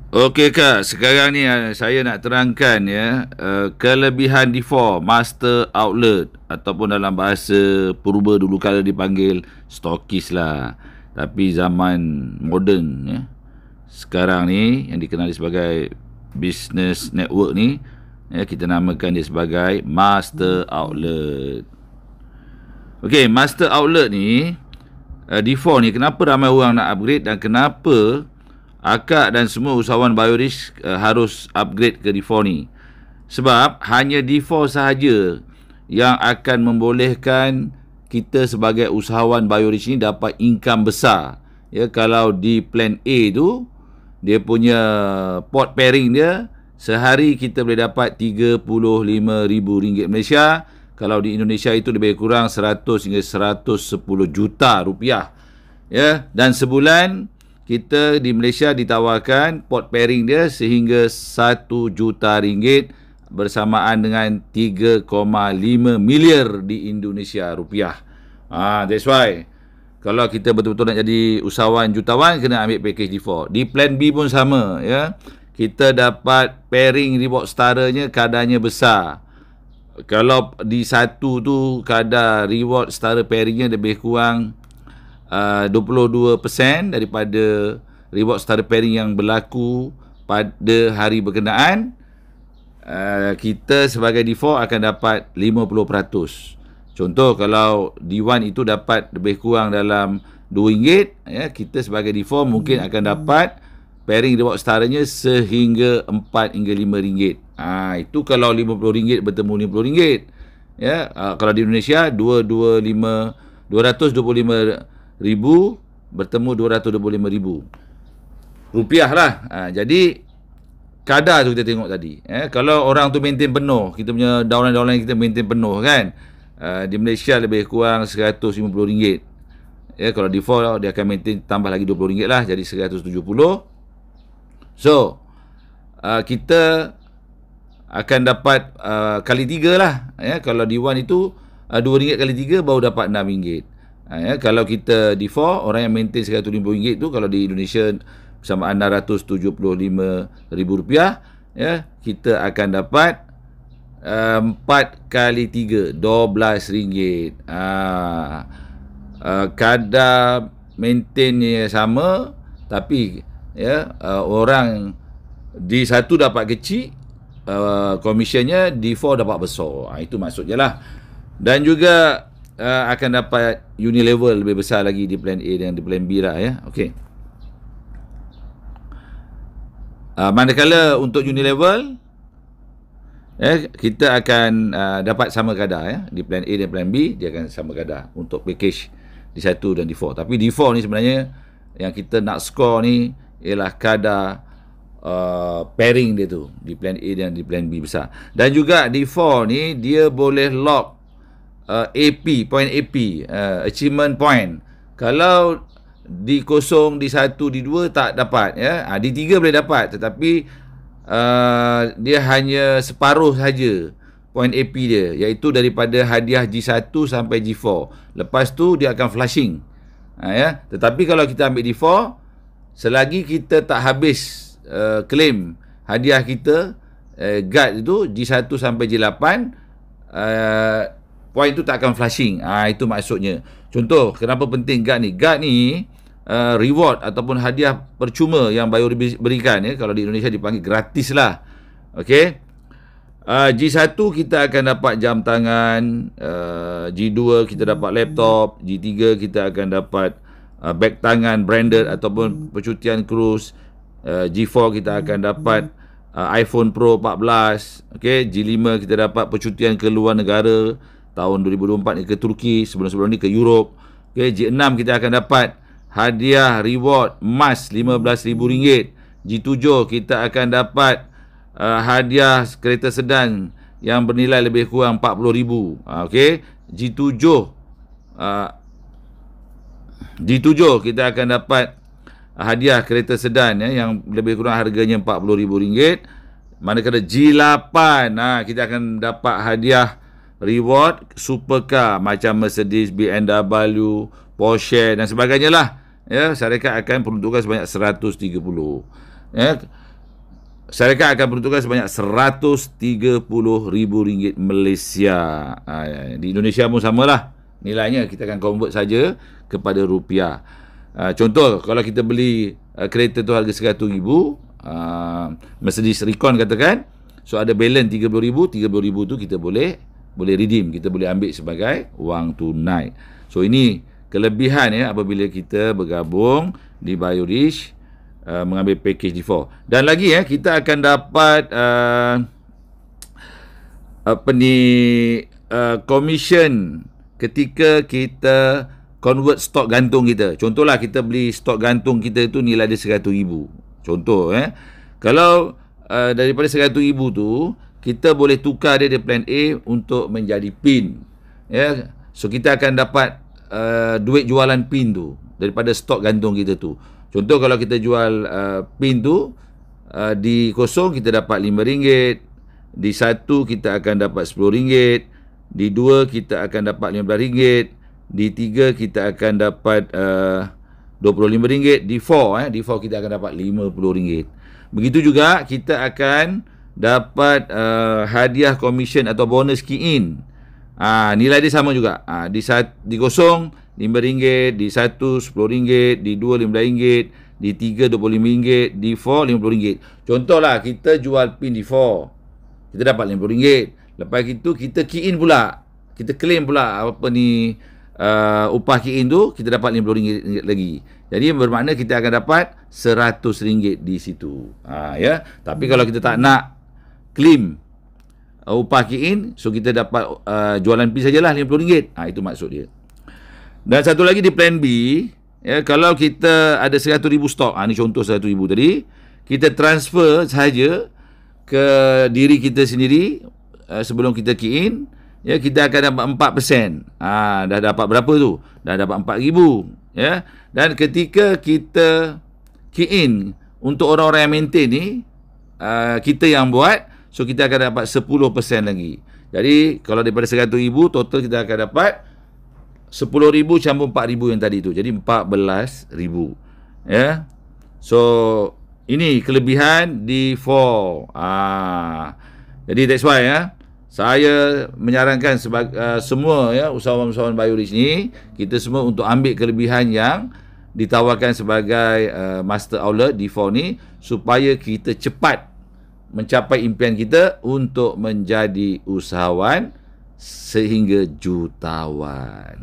Okey Kak, sekarang ni saya nak terangkan ya kelebihan D4 Master Outlet ataupun dalam bahasa purba dulu kala dipanggil stokis lah. Tapi zaman moden ya. Sekarang ni yang dikenali sebagai business network ni ya, kita namakan dia sebagai Master Outlet. Okey, Master Outlet ni D4 ni kenapa ramai orang nak upgrade dan kenapa akak dan semua usahawan biorisk harus upgrade ke D4 ni. Sebab hanya D4 sahaja yang akan membolehkan kita sebagai usahawan biorisk ni dapat income besar. Ya, kalau di plan A tu dia punya port pairing dia sehari kita boleh dapat RM35,000 Malaysia. Kalau di Indonesia itu lebih kurang 100 hingga 110 juta rupiah. Ya, dan sebulan kita di Malaysia ditawarkan port pairing dia sehingga 1 juta ringgit bersamaan dengan 3,5 miliar di Indonesia rupiah. That's why kalau kita betul-betul nak jadi usahawan jutawan kena ambil package D4. Di plan B pun sama ya. Kita dapat pairing reward setaranya kadarnya besar. Kalau di satu tu kadar reward setara pairingnya lebih kurang 22% daripada reward setara pairing yang berlaku pada hari berkenaan, kita sebagai D4 akan dapat 50%. Contoh kalau D1 itu dapat lebih kurang dalam RM2 ya, kita sebagai D4 mungkin akan dapat pairing reward setaranya sehingga RM4 hingga RM5. Itu kalau RM50 bertemu RM50. Ya, kalau di Indonesia 225,000 bertemu RM225,000 lah. Jadi kadar tu kita tengok tadi. Kalau orang tu maintain penuh, kita punya downline kita maintain penuh kan. Di Malaysia lebih kurang RM150. Ya, kalau default dia akan maintain tambah lagi RM20 lah, jadi RM170. So, kita akan dapat kali 3 lah. Ya, kalau D1 itu RM2 kali 3 baru dapat RM6. Ya, kalau kita D4, orang yang maintain RM150 tu, kalau di Indonesia bersamaan RM675,000, ya, kita akan dapat 4 kali 3 RM12. Kadar maintainnya sama, tapi ya, orang D1 dapat kecil, commissionnya D4 dapat besar. Itu maksudnya lah. Dan juga akan dapat Unilevel lebih besar lagi di plan A dan di plan B lah ya. Okey. Manakala untuk Unilevel kita akan dapat sama kadar ya. Di plan A dan plan B dia akan sama kadar untuk package D1 dan D4. Tapi D4 ni sebenarnya yang kita nak score ni ialah kadar pairing dia tu di plan A dan di plan B besar. Dan juga D4 ni dia boleh lock AP, point AP, achievement point. Kalau D0, D1, D2 tak dapat ya. D3 boleh dapat, tetapi dia hanya separuh saja point AP dia, iaitu daripada hadiah G1 sampai G4. Lepas tu dia akan flushing. Ya. Tetapi kalau kita ambil D4, selagi kita tak habis claim hadiah kita, guard itu G1 sampai G8, point tu tak akan flushing. Itu maksudnya. Contoh, kenapa penting guard ni? Guard ni reward ataupun hadiah percuma yang Bio berikan ya. Kalau di Indonesia dipanggil gratis lah. Okey. G1 kita akan dapat jam tangan, G2 kita dapat laptop, G3 kita akan dapat beg tangan branded ataupun percutian cruise, G4 kita akan dapat iPhone Pro 14, okey. G5 kita dapat percutian ke luar negara tahun 2024 ni ke Turki, sebelum-sebelum ni ke Europe. Okey, G6 kita akan dapat hadiah reward emas RM15,000. G7 kita akan dapat hadiah kereta sedan yang bernilai lebih kurang RM40,000. Okey, G7 kita akan dapat hadiah kereta sedan ya, yang lebih kurang harganya RM40,000. Manakala G8 kita akan dapat hadiah reward supercar macam Mercedes, BMW, Porsche dan sebagainya lah. Ya, syarikat akan peruntukkan sebanyak 130. Ya. syarikat akan peruntukkan sebanyak RM130,000 Malaysia. Di Indonesia pun samalah. Nilainya kita akan convert saja kepada rupiah. Contoh, kalau kita beli kereta tu harga RM100,000, Mercedes Recon katakan, so ada balance RM30,000 tu kita boleh redeem, kita boleh ambil sebagai wang tunai. So ini kelebihan ya apabila kita bergabung di BioRich, mengambil package D4. Dan lagi kita akan dapat commission ketika kita convert stok gantung kita. Contohlah kita beli stok gantung kita itu nilai dia RM100,000. Contoh kalau daripada RM100,000 tu kita boleh tukar dia plan A untuk menjadi PIN. Ya. So kita akan dapat duit jualan PIN tu daripada stok gantung kita tu. Contoh kalau kita jual PIN tu di kosong kita dapat RM5, di satu kita akan dapat RM10, di dua kita akan dapat RM15, di tiga kita akan dapat RM25, di 4 kita akan dapat RM50. Begitu juga kita akan dapat hadiah komisen atau bonus key in. Nilai dia sama juga. Di kosong RM5, di satu RM10, di dua RM15, di tiga RM25, di 4 RM50. Contohlah kita jual pin di 4, kita dapat RM50. Lepas itu kita key in pula, kita claim pula upah key in tu, kita dapat RM50 lagi. Jadi bermakna kita akan dapat RM100 di situ. Ya. Tapi kalau kita tak nak claim upah key in, so kita dapat jualan pin sajalah RM50. Itu maksud dia. Dan satu lagi di plan B, ya, kalau kita ada RM100,000 stok, ni contoh RM100,000 tadi, kita transfer sahaja ke diri kita sendiri sebelum kita key in, ya, kita akan dapat 4%. Dah dapat berapa tu? Dah dapat RM4,000, ya. Dan ketika kita key in untuk orang-orang yang maintain ni, kita yang buat, so kita akan dapat 10% lagi. Jadi kalau daripada RM100,000 total kita akan dapat RM10,000 campur RM4,000 yang tadi tu. Jadi RM14,000. Ya. So ini kelebihan D4. Jadi that's why saya menyarankan semua usahawan-usahawan BioRich ni, kita semua untuk ambil kelebihan yang ditawarkan sebagai master outlet D4 ni, supaya kita cepat mencapai impian kita untuk menjadi usahawan sehingga jutawan.